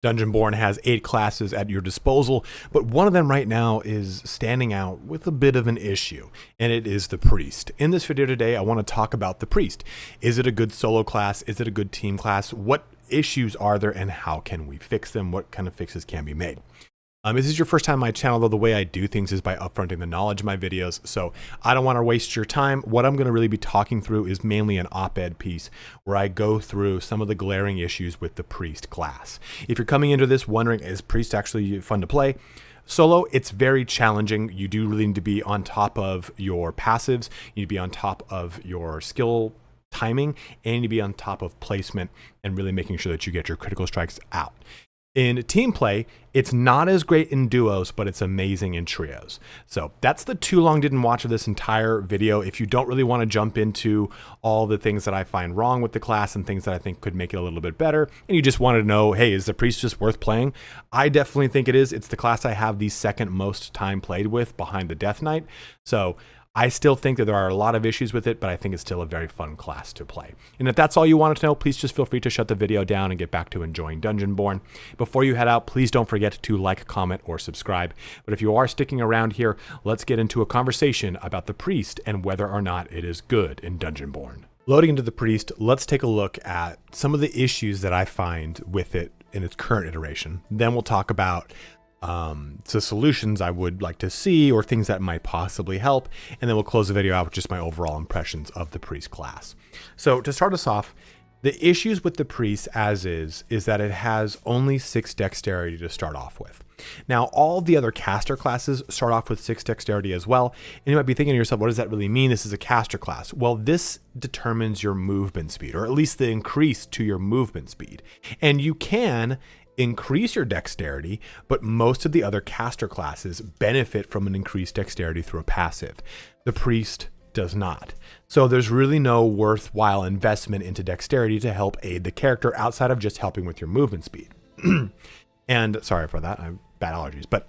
Dungeonborne has 8 classes at your disposal, but one of them right now is standing out with a bit of an issue, and it is the Priest. In this video today, I want to talk about the Priest. Is it a good solo class? Is it a good team class? What issues are there, and how can we fix them? What kind of fixes can be made? If this is your first time on my channel, though, the way I do things is by upfronting the knowledge of my videos, so I don't want to waste your time. What I'm going to really be talking through is mainly an op-ed piece where I go through some of the glaring issues with the Priest class. If you're coming into this wondering, is Priest actually fun to play? Solo, it's very challenging. You do really need to be on top of your passives, you need to be on top of your skill timing, and you need to be on top of placement and really making sure that you get your critical strikes out. In team play, it's not as great in duos, but it's amazing in trios. So that's the too long didn't watch of this entire video. If you don't really want to jump into all the things that I find wrong with the class and things that I think could make it a little bit better, and you just want to know, hey, is the Priest just worth playing? I definitely think it is. It's the class I have the second most time played with behind the Death Knight. So I still think that there are a lot of issues with it, but I think it's still a very fun class to play. And if that's all you wanted to know, please just feel free to shut the video down and get back to enjoying Dungeonborne. Before you head out, please don't forget to like, comment, or subscribe. But if you are sticking around here, let's get into a conversation about the Priest and whether or not it is good in Dungeonborne. Loading into the Priest, let's take a look at some of the issues that I find with it in its current iteration. Then we'll talk about the solutions I would like to see or things that might possibly help, and then we'll close the video out with just my overall impressions of the Priest class. So to start us off, the issues with the Priest as is that it has only 6 dexterity to start off with. Now, all the other caster classes start off with 6 dexterity as well, and you might be thinking to yourself, what does that really mean? This is a caster class. Well, this determines your movement speed, or at least the increase to your movement speed. And you can increase your dexterity, but most of the other caster classes benefit from an increased dexterity through a passive. The Priest does not. So there's really no worthwhile investment into dexterity to help aid the character outside of just helping with your movement speed. And sorry for that, I have bad allergies, but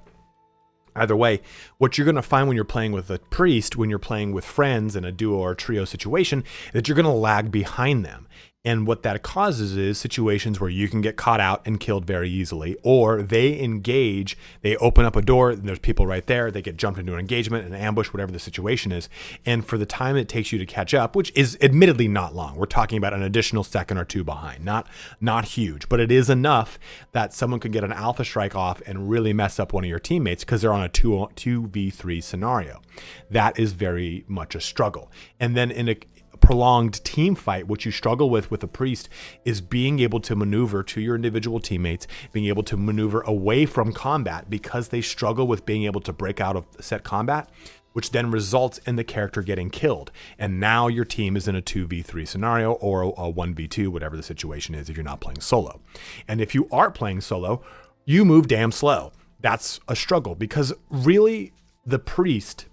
either way, what you're going to find when you're playing with a Priest, when you're playing with friends in a duo or trio situation, that you're going to lag behind them. And what that causes is situations where you can get caught out and killed very easily, or they engage, they open up a door, and there's people right there, they get jumped into an engagement, an ambush, whatever the situation is. And for the time it takes you to catch up, which is admittedly not long, we're talking about an additional second or two behind, not huge, but it is enough that someone could get an alpha strike off and really mess up one of your teammates because they're on a 2v3 scenario. That is very much a struggle. And then in a prolonged team fight, what you struggle with a Priest is being able to maneuver to your individual teammates, being able to maneuver away from combat because they struggle with being able to break out of set combat, which then results in the character getting killed. And now your team is in a 2v3 scenario or a 1v2, whatever the situation is if you're not playing solo. And if you are playing solo, you move damn slow. That's a struggle because really the Priest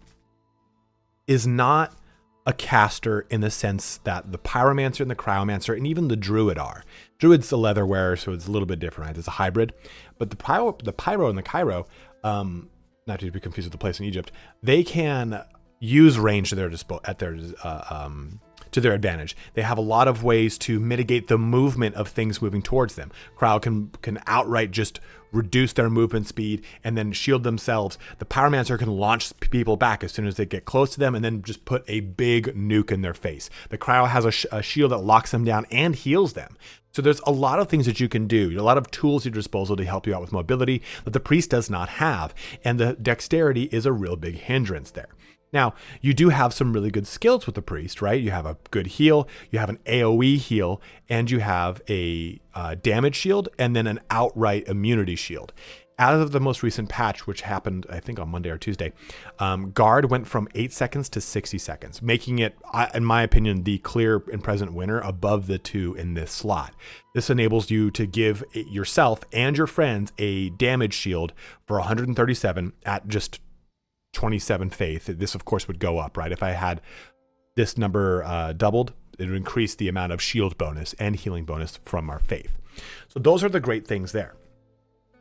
is not a caster in the sense that the pyromancer and the cryomancer and even the druid are. Druid's a leather wearer, so it's a little bit different, right? It's a hybrid. But the pyro and the Cairo, not to be confused with the place in Egypt, they can use range to their to their advantage. They have a lot of ways to mitigate the movement of things moving towards them. Cryo can outright just reduce their movement speed and then shield themselves. The pyromancer can launch people back as soon as they get close to them and then just put a big nuke in their face. The cryo has a shield that locks them down and heals them. So there's a lot of things that you can do, a lot of tools at your disposal to help you out with mobility that the Priest does not have, and the dexterity is a real big hindrance there. Now, you do have some really good skills with the Priest, right? You have a good heal, you have an AoE heal, and you have a damage shield, and then an outright immunity shield. As of the most recent patch, which happened, I think, on Monday or Tuesday, Guard went from 8 seconds to 60 seconds, making it, in my opinion, the clear and present winner above the 2 in this slot. This enables you to give yourself and your friends a damage shield for 137 at just 27 faith. This of course would go up, right? If I had this number doubled, it would increase the amount of shield bonus and healing bonus from our faith. So those are the great things there.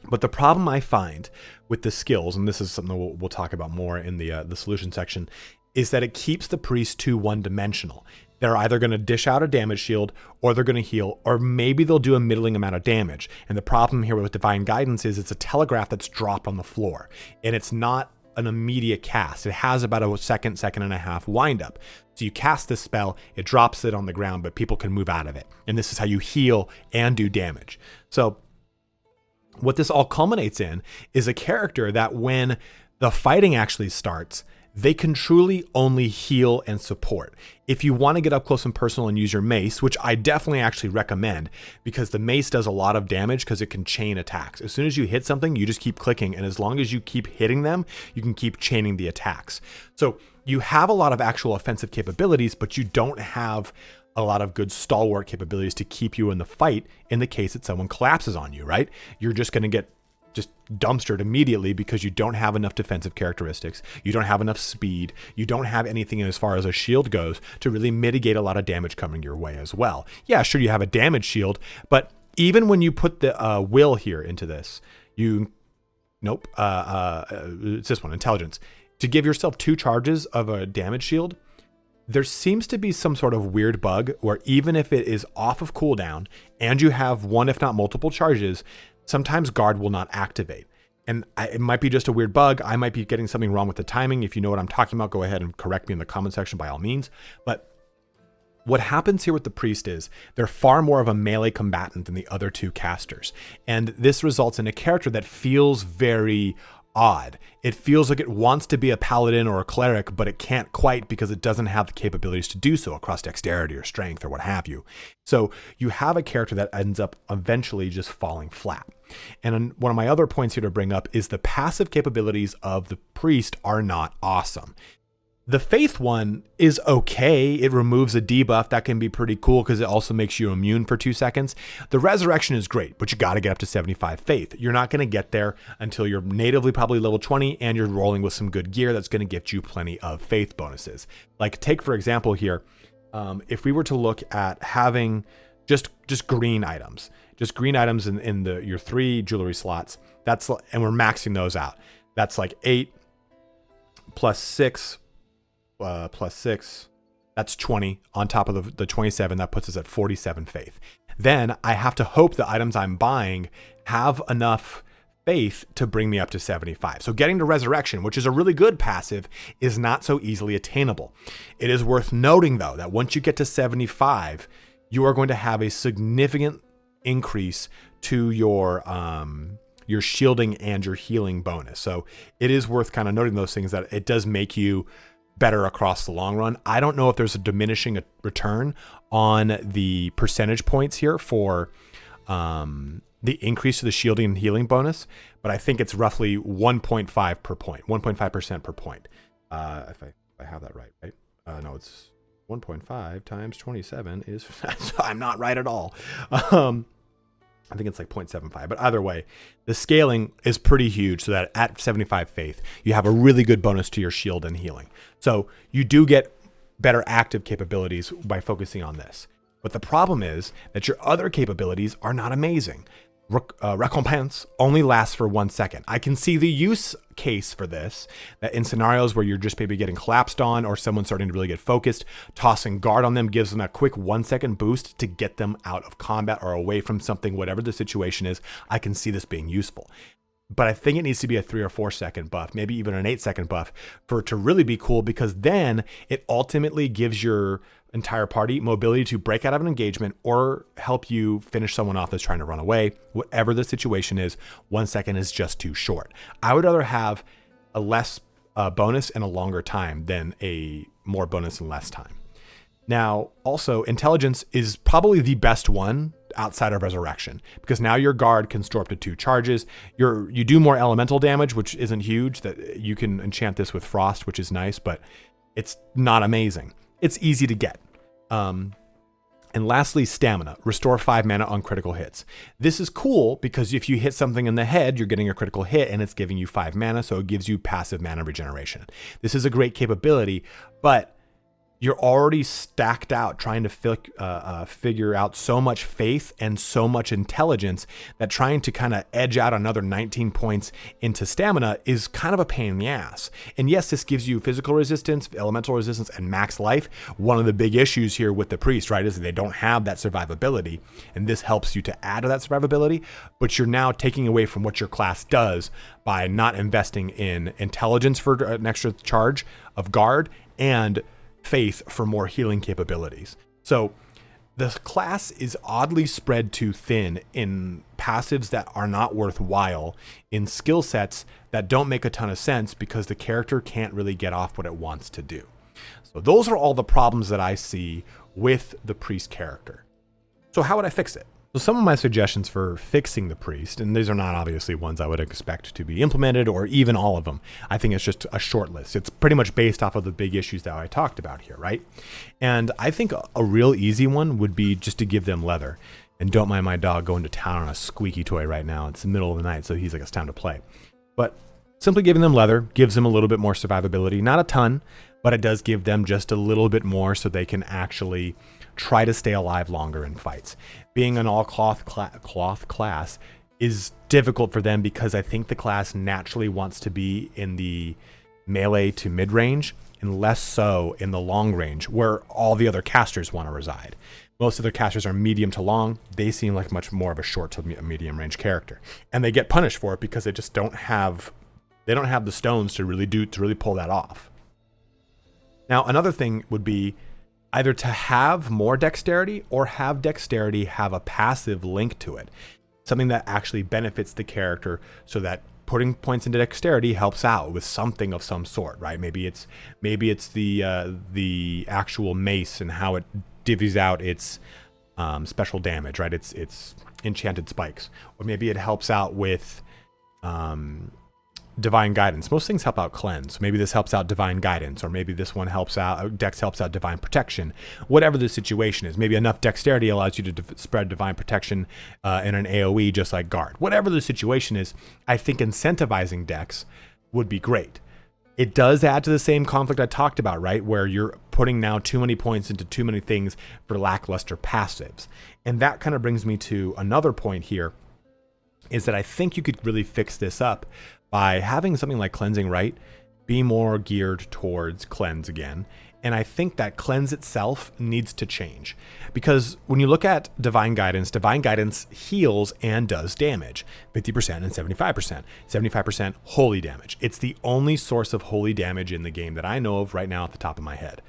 But the problem I find with the skills, and this is something we'll talk about more in the solution section, is that it keeps the Priest too one-dimensional. they're either going to dish out a damage shield, or they're going to heal, or maybe they'll do a middling amount of damage. And the problem here with Divine Guidance is it's a telegraph that's dropped on the floor, and it's not an immediate cast. It has about a second and a half wind up. So you cast this spell, it drops it on the ground, but people can move out of it. And this is how you heal and do damage. So what this all culminates in is a character that when the fighting actually starts, they can truly only heal and support. If you want to get up close and personal and use your mace, which I definitely actually recommend, because the mace does a lot of damage because it can chain attacks. As soon as you hit something, you just keep clicking, and as long as you keep hitting them, you can keep chaining the attacks. So you have a lot of actual offensive capabilities, but you don't have a lot of good stalwart capabilities to keep you in the fight in the case that someone collapses on you, right? You're just going to get just dumpstered immediately because you don't have enough defensive characteristics, you don't have enough speed, you don't have anything as far as a shield goes to really mitigate a lot of damage coming your way as well. Yeah, sure, you have a damage shield, but even when you put the will here into this, it's this one, intelligence, to give yourself 2 charges of a damage shield, there seems to be some sort of weird bug where even if it is off of cooldown and you have one, if not multiple charges, sometimes guard will not activate. And it might be just a weird bug. I might be getting something wrong with the timing. If you know what I'm talking about, go ahead and correct me in the comment section by all means. But what happens here with the priest is they're far more of a melee combatant than the other 2 casters. And this results in a character that feels very odd. It feels like it wants to be a paladin or a cleric, but it can't quite because it doesn't have the capabilities to do so across dexterity or strength or what have you. So you have a character that ends up eventually just falling flat. And one of my other points here to bring up is the passive capabilities of the priest are not awesome. The faith one is okay. It removes a debuff. That can be pretty cool because it also makes you immune for 2 seconds. The resurrection is great, but you got to get up to 75 faith. You're not going to get there until you're natively probably level 20 and you're rolling with some good gear that's going to get you plenty of faith bonuses. Like take, for example, here, if we were to look at having just green items, in your 3 jewelry slots, and we're maxing those out. That's like 8 plus 6 plus 6, that's 20 on top of the 27. That puts us at 47 faith. Then I have to hope the items I'm buying have enough faith to bring me up to 75. So getting to resurrection, which is a really good passive, is not so easily attainable. It is worth noting though that once you get to 75, you are going to have a significant increase to your shielding and your healing bonus. So it is worth kind of noting those things, that it does make you better across the long run. I don't know if there's a diminishing return on the percentage points here for the increase to the shielding and healing bonus, but I think it's roughly 1.5 per point, 1.5% per point. If I have that right? No, it's 1.5 times 27 is, I'm not right at all. I think it's like 0.75, but either way, the scaling is pretty huge so that at 75 faith, you have a really good bonus to your shield and healing. So you do get better active capabilities by focusing on this. But the problem is that your other capabilities are not amazing. Recompense only lasts for 1 second. I can see the use case for this, that in scenarios where you're just maybe getting collapsed on or someone's starting to really get focused, tossing guard on them gives them a quick 1 second boost to get them out of combat or away from something, whatever the situation is. I can see this being useful. But I think it needs to be a 3 or 4 second buff, maybe even an 8 second buff for it to really be cool, because then it ultimately gives your entire party mobility to break out of an engagement or help you finish someone off that's trying to run away. Whatever the situation is, 1 second is just too short. I would rather have a less bonus and a longer time than a more bonus and less time. Now, also, intelligence is probably the best one outside of resurrection, because now your guard can store up to 2 charges. You do more elemental damage, which isn't huge. That you can enchant this with frost, which is nice, but it's not amazing. It's easy to get. And lastly, stamina. Restore 5 mana on critical hits. This is cool because if you hit something in the head, you're getting a critical hit and it's giving you 5 mana, so it gives you passive mana regeneration. This is a great capability, but you're already stacked out trying to figure out so much faith and so much intelligence that trying to kind of edge out another 19 points into stamina is kind of a pain in the ass. And yes, this gives you physical resistance, elemental resistance, and max life. One of the big issues here with the priest, right, is that they don't have that survivability, and this helps you to add to that survivability, but you're now taking away from what your class does by not investing in intelligence for an extra charge of guard and faith for more healing capabilities. So the class is oddly spread too thin in passives that are not worthwhile, in skill sets that don't make a ton of sense because the character can't really get off what it wants to do. So those are all the problems that I see with the priest character. So how would I fix it? So some of my suggestions for fixing the priest, and these are not obviously ones I would expect to be implemented or even all of them. I think it's just a short list. It's pretty much based off of the big issues that I talked about here, right? And I think a real easy one would be just to give them leather. And don't mind my dog going to town on a squeaky toy right now. It's the middle of the night, so he's like, it's time to play. But simply giving them leather gives them a little bit more survivability. Not a ton, but it does give them just a little bit more so they can actually try to stay alive longer in fights. Being an all cloth class is difficult for them because I think the class naturally wants to be in the melee to mid range and less so in the long range where all the other casters want to reside. Most of their casters are medium to long. They seem like much more of a short to medium range character, and they get punished for it because they just don't have the stones to really pull that off. Now, another thing would be either to have more dexterity or have dexterity have a passive link to it. Something that actually benefits the character so that putting points into dexterity helps out with something of some sort, right? Maybe it's the actual mace and how it divvies out its special damage, right? It's enchanted spikes. Or maybe it helps out with divine guidance. Most things help out cleanse. Maybe this helps out divine guidance, or maybe this one helps out, dex helps out divine protection. Whatever the situation is, maybe enough dexterity allows you to spread divine protection in an AoE just like guard. Whatever the situation is, I think incentivizing dex would be great. It does add to the same conflict I talked about, right? Where you're putting now too many points into too many things for lackluster passives. And that kind of brings me to another point here, is that I think you could really fix this up by having something like Cleansing Rite be more geared towards cleanse again. And I think that cleanse itself needs to change, because when you look at divine guidance heals and does damage 50% and 75%. 75% holy damage. It's the only source of holy damage in the game that I know of right now at the top of my head.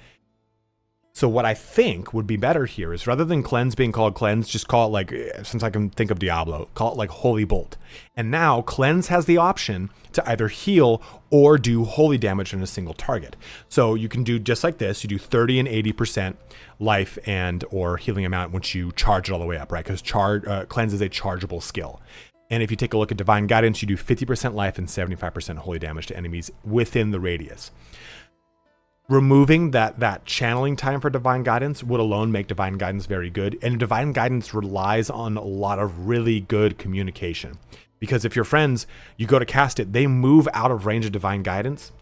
So what I think would be better here is, rather than cleanse being called cleanse, just call it, like, since I can think of Diablo, call it like Holy Bolt. And now cleanse has the option to either heal or do holy damage on a single target. So you can do just like this. You do 30 and 80% life and or healing amount once you charge it all the way up, right? Because cleanse is a chargeable skill. And if you take a look at divine guidance, you do 50% life and 75% holy damage to enemies within the radius. Removing that channeling time for divine guidance would alone make divine guidance very good. And divine guidance relies on a lot of really good communication, because if your friends, you go to cast it, they move out of range of divine guidance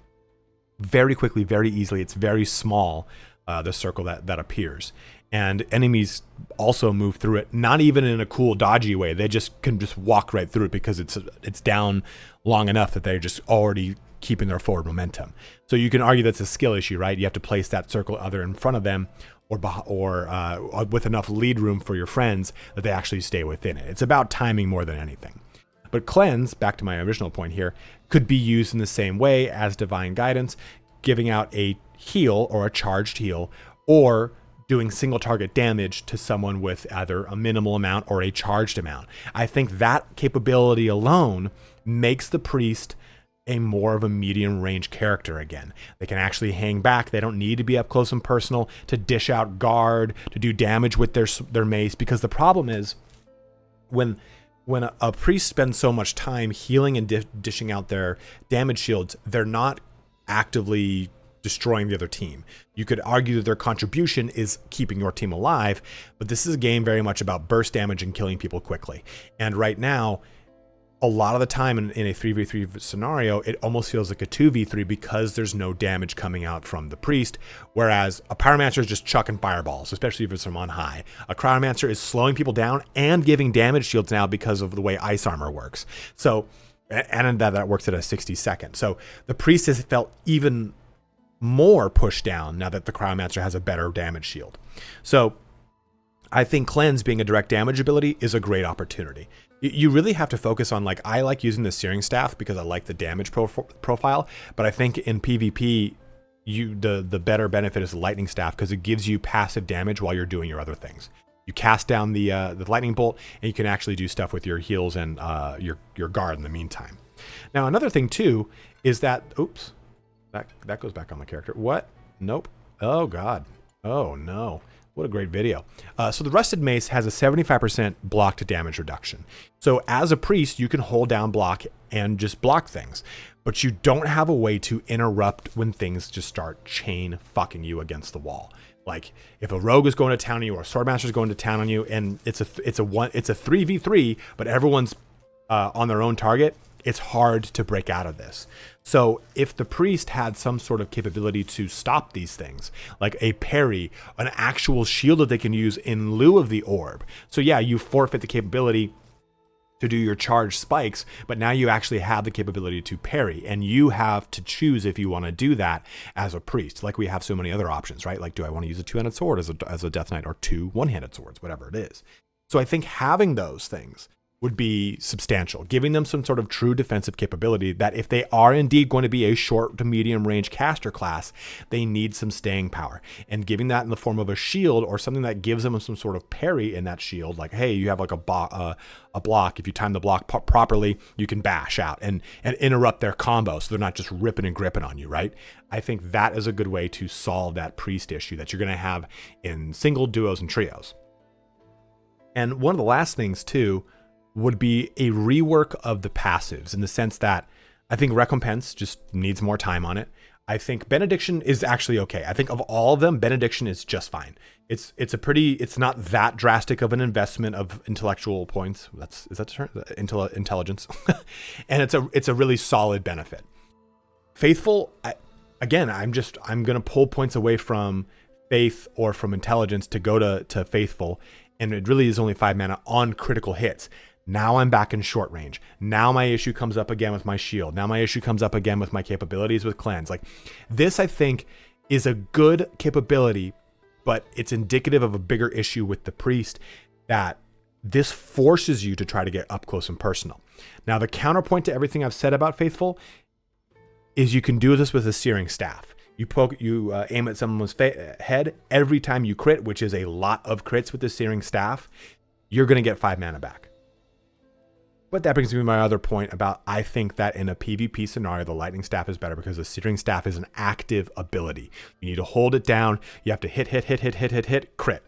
very quickly, very easily. It's very small, the circle that appears. And enemies also move through it, not even in a cool, dodgy way. They can just walk right through it because it's down long enough that they're just already keeping their forward momentum. So you can argue that's a skill issue, right? You have to place that circle either in front of them or with enough lead room for your friends that they actually stay within it. It's about timing more than anything. But cleanse, back to my original point here, could be used in the same way as divine guidance, giving out a heal or a charged heal, or doing single target damage to someone with either a minimal amount or a charged amount. I think that capability alone makes the priest a more of a medium range character again. They can actually hang back. They don't need to be up close and personal to dish out guard, to do damage with their mace, because the problem is when a priest spends so much time healing and dishing out their damage shields, they're not actively destroying the other team. You could argue that their contribution is keeping your team alive, but this is a game very much about burst damage and killing people quickly. And right now, a lot of the time in a 3v3 scenario, it almost feels like a 2v3 because there's no damage coming out from the priest, whereas a pyromancer is just chucking fireballs, especially if it's from on high. A cryomancer is slowing people down and giving damage shields now because of the way ice armor works. So, and that works at a 60-second. So the priest has felt even more pushed down now that the cryomancer has a better damage shield. So I think cleanse being a direct damage ability is a great opportunity. You really have to focus on, like, I like using the searing staff because I like the damage profile, but I think in PvP, the better benefit is the lightning staff because it gives you passive damage while you're doing your other things. You cast down the lightning bolt, and you can actually do stuff with your heals and your guard in the meantime. Now, another thing too is that, oops, that goes back on my character. What? Nope. Oh God. Oh no. What a great video. So the Rusted Mace has a 75% block to damage reduction. So as a priest, you can hold down block and just block things, but you don't have a way to interrupt when things just start chain fucking you against the wall. Like if a rogue is going to town on you or a swordmaster is going to town on you, and it's a 3v3, but everyone's on their own target, it's hard to break out of this. So if the priest had some sort of capability to stop these things, like a parry, an actual shield that they can use in lieu of the orb. So yeah, you forfeit the capability to do your charge spikes, but now you actually have the capability to parry, and you have to choose if you want to do that as a priest. Like we have so many other options, right? Like, do I want to use a two-handed sword as a death knight, or two one-handed swords, whatever it is. So I think having those things would be substantial, giving them some sort of true defensive capability that if they are indeed going to be a short to medium range caster class, they need some staying power, and giving that in the form of a shield or something that gives them some sort of parry in that shield. Like, hey, you have like a block. If you time the block properly, you can bash out and interrupt their combo so they're not just ripping and gripping on you, right? I think that is a good way to solve that priest issue that you're going to have in single, duos, and trios. And one of the last things too would be a rework of the passives, in the sense that I think Recompense just needs more time on it. I think Benediction is actually okay. I think of all of them, Benediction is just fine. It's not that drastic of an investment of intellectual points. Is that the term? Intelligence. And it's a really solid benefit. Faithful, I'm going to pull points away from Faith or from Intelligence to go to Faithful, and it really is only 5 mana on critical hits. Now I'm back in short range. Now my issue comes up again with my shield. Now my issue comes up again with my capabilities with cleanse. Like this, I think, is a good capability, but it's indicative of a bigger issue with the priest, that this forces you to try to get up close and personal. Now the counterpoint to everything I've said about Faithful is you can do this with a searing staff. You aim at someone's head every time you crit, which is a lot of crits with the searing staff. You're going to get 5 mana back. But that brings me to my other point about, I think that in a PvP scenario, the lightning staff is better because the searing staff is an active ability. You need to hold it down. You have to hit, crit.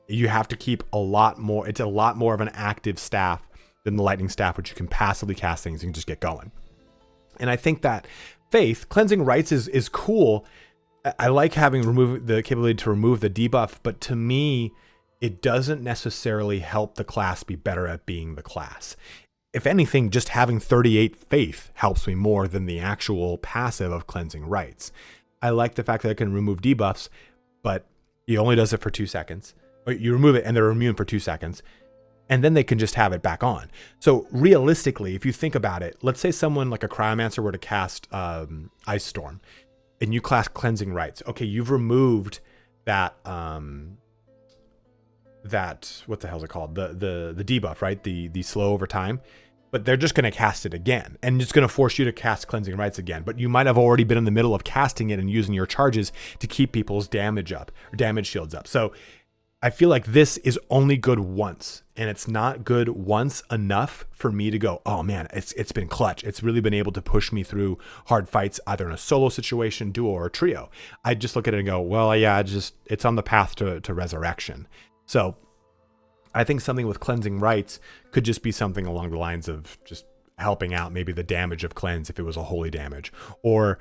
You have to keep a lot more. It's a lot more of an active staff than the lightning staff, which you can passively cast things and just get going. And I think that Faith, Cleansing Rites is cool. I like having the capability to remove the debuff, but to me, it doesn't necessarily help the class be better at being the class. If anything, just having 38 Faith helps me more than the actual passive of Cleansing Rites. I like the fact that it can remove debuffs, but he only does it for 2 seconds. Or you remove it and they're immune for 2 seconds, and then they can just have it back on. So realistically, if you think about it, let's say someone like a Cryomancer were to cast Ice Storm, and you cast Cleansing Rites. Okay, you've removed that what the hell is it called? The debuff, right? The slow over time. But they're just going to cast it again, and it's going to force you to cast Cleansing Rites again. But you might have already been in the middle of casting it and using your charges to keep people's damage up, or damage shields up. So I feel like this is only good once, and it's not good once enough for me to go, oh man, it's been clutch. It's really been able to push me through hard fights, either in a solo situation, duo, or trio. I just look at it and go, well, yeah, it's on the path to resurrection. So I think something with Cleansing Rites could just be something along the lines of just helping out maybe the damage of cleanse if it was a holy damage, or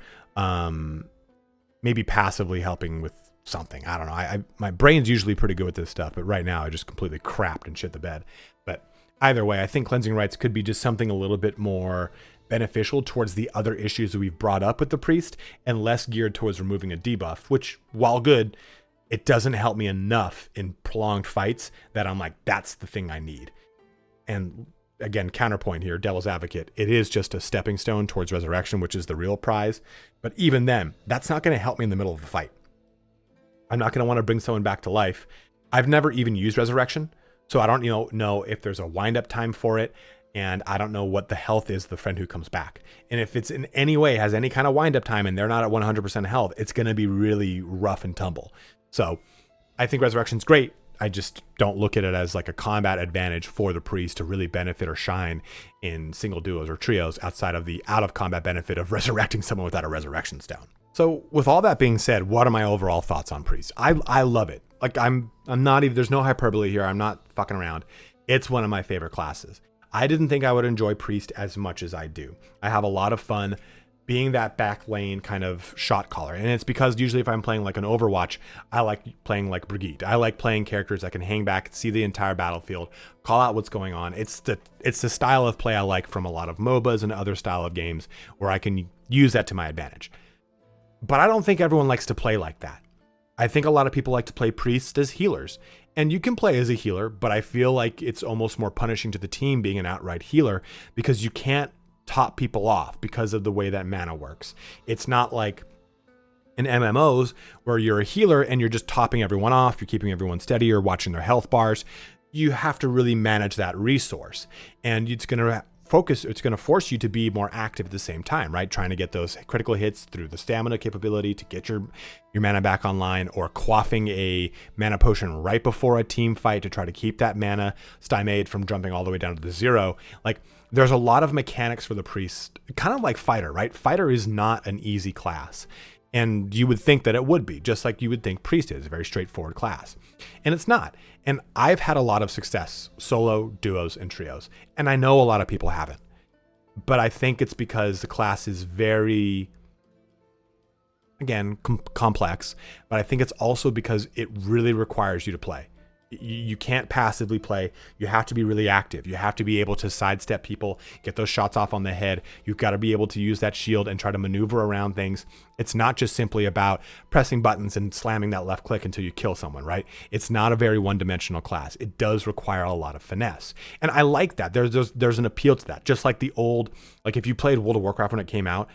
maybe passively helping with something. I don't know. My brain's usually pretty good with this stuff, but right now I just completely crapped and shit the bed. But Either way, I think Cleansing Rites could be just something a little bit more beneficial towards the other issues that we've brought up with the Priest and less geared towards removing a debuff, which, while good, it doesn't help me enough in prolonged fights that I'm like, that's the thing I need. And again, counterpoint here, devil's advocate, it is just a stepping stone towards resurrection, which is the real prize. But even then, that's not going to help me in the middle of a fight. I'm not going to want to bring someone back to life. I've never even used resurrection, so I don't know if there's a wind-up time for it, and I don't know what the health is of the friend who comes back. And if it's in any way has any kind of wind-up time and they're not at 100% health, it's going to be really rough and tumble. So I think resurrection's great. I just don't look at it as like a combat advantage for the priest to really benefit or shine in single duos or trios outside of the out-of-combat benefit of resurrecting someone without a resurrection stone. So with all that being said, what are my overall thoughts on priest? I love it. Like I'm not even, there's no hyperbole here. I'm not fucking around. It's one of my favorite classes. I didn't think I would enjoy priest as much as I do. I have a lot of fun being that back lane kind of shot caller. And it's because usually if I'm playing like an Overwatch, I like playing like Brigitte. I like playing characters that can hang back, see the entire battlefield, call out what's going on. It's the style of play I like from a lot of MOBAs and other style of games where I can use that to my advantage. But I don't think everyone likes to play like that. I think a lot of people like to play priests as healers. And you can play as a healer, but I feel like it's almost more punishing to the team being an outright healer because you can't top people off because of the way that mana works. It's not like in MMOs where you're a healer and you're just topping everyone off, you're keeping everyone steady, you're watching their health bars. You have to really manage that resource, and it's going to force you to be more active at the same time, right? Trying to get those critical hits through the stamina capability to get your mana back online, or quaffing a mana potion right before a team fight to try to keep that mana stymied from jumping all the way down to the zero. Like, there's a lot of mechanics for the priest, kind of like fighter, right? Fighter is not an easy class. And you would think that it would be, just like you would think priest is a very straightforward class. And it's not. And I've had a lot of success solo, duos, and trios. And I know a lot of people haven't. But I think it's because the class is very, again, complex. But I think it's also because it really requires you to play. You can't passively play. You have to be really active. You have to be able to sidestep people, get those shots off on the head. You've got to be able to use that shield and try to maneuver around things. It's not just simply about pressing buttons and slamming that left click until you kill someone, right? It's not a very one-dimensional class. It does require a lot of finesse. And I like that. There's an appeal to that. Just like the old, like if you played World of Warcraft when it came out,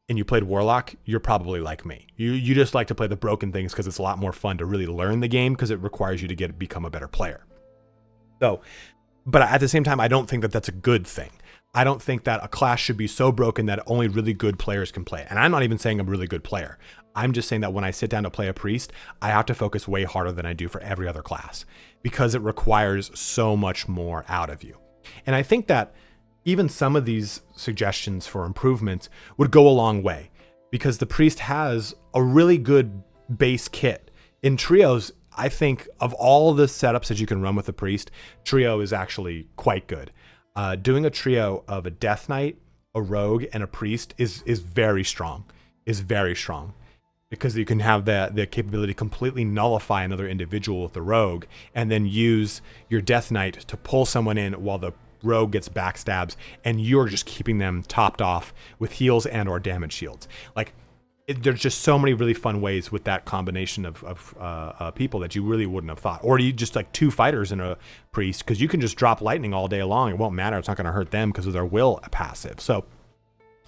and you played Warlock, you're probably like me. You just like to play the broken things because it's a lot more fun to really learn the game because it requires you to become a better player. So, but at the same time, I don't think that that's a good thing. I don't think that a class should be so broken that only really good players can play it. And I'm not even saying I'm a really good player. I'm just saying that when I sit down to play a priest, I have to focus way harder than I do for every other class because it requires so much more out of you. And I think that even some of these suggestions for improvements would go a long way because the priest has a really good base kit. In trios, I think of all the setups that you can run with a priest, trio is actually quite good. Doing a trio of a death knight, a rogue, and a priest is very strong, because you can have the capability to completely nullify another individual with the rogue and then use your death knight to pull someone in while the rogue gets backstabs, and you're just keeping them topped off with heals and or damage shields. Like, there's just so many really fun ways with that combination of people that you really wouldn't have thought. Or you just like two fighters in a priest, because you can just drop lightning all day long. It won't matter. It's not going to hurt them because of their will passive. So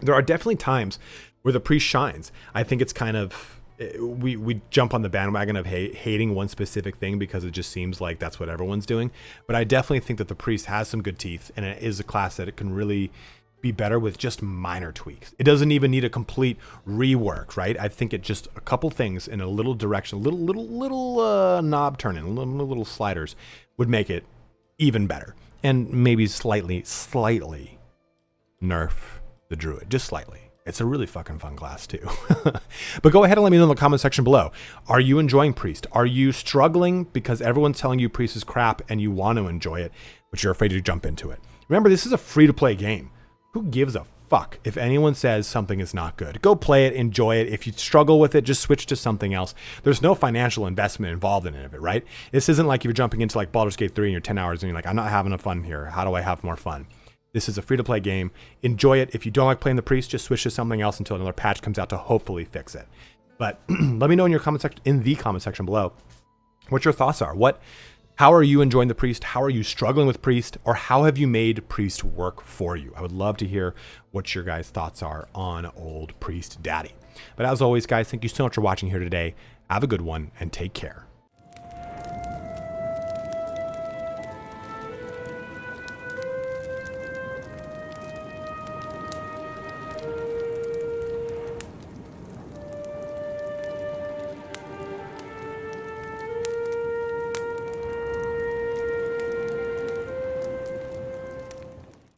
there are definitely times where the priest shines. I think it's kind of, we jump on the bandwagon of hating one specific thing because it just seems like that's what everyone's doing. But I definitely think that the priest has some good teeth, and it is a class that it can really be better with just minor tweaks. It doesn't even need a complete rework, right? I think it just a couple things in a little direction, little knob turning, little sliders would make it even better. And maybe slightly nerf the druid, just slightly. It's a really fucking fun class too. But go ahead and let me know in the comment section below. Are you enjoying priest? Are you struggling because everyone's telling you priest is crap and you want to enjoy it, but you're afraid to jump into it? Remember, this is a free-to-play game. Who gives a fuck if anyone says something is not good. Go play it, enjoy it. If you struggle with it, just switch to something else. There's no financial investment involved in any of it, right? This isn't like you're jumping into like Baldur's Gate 3 and you're 10 hours and you're like, I'm not having enough fun here. How do I have more fun? This is a free-to-play game. Enjoy it. If you don't like playing the priest, just switch to something else until another patch comes out to hopefully fix it. But let me know in the comment section below what your thoughts are. How are you enjoying the priest? How are you struggling with priest? Or how have you made priest work for you? I would love to hear what your guys' thoughts are on old priest daddy. But as always, guys, thank you so much for watching here today. Have a good one and take care.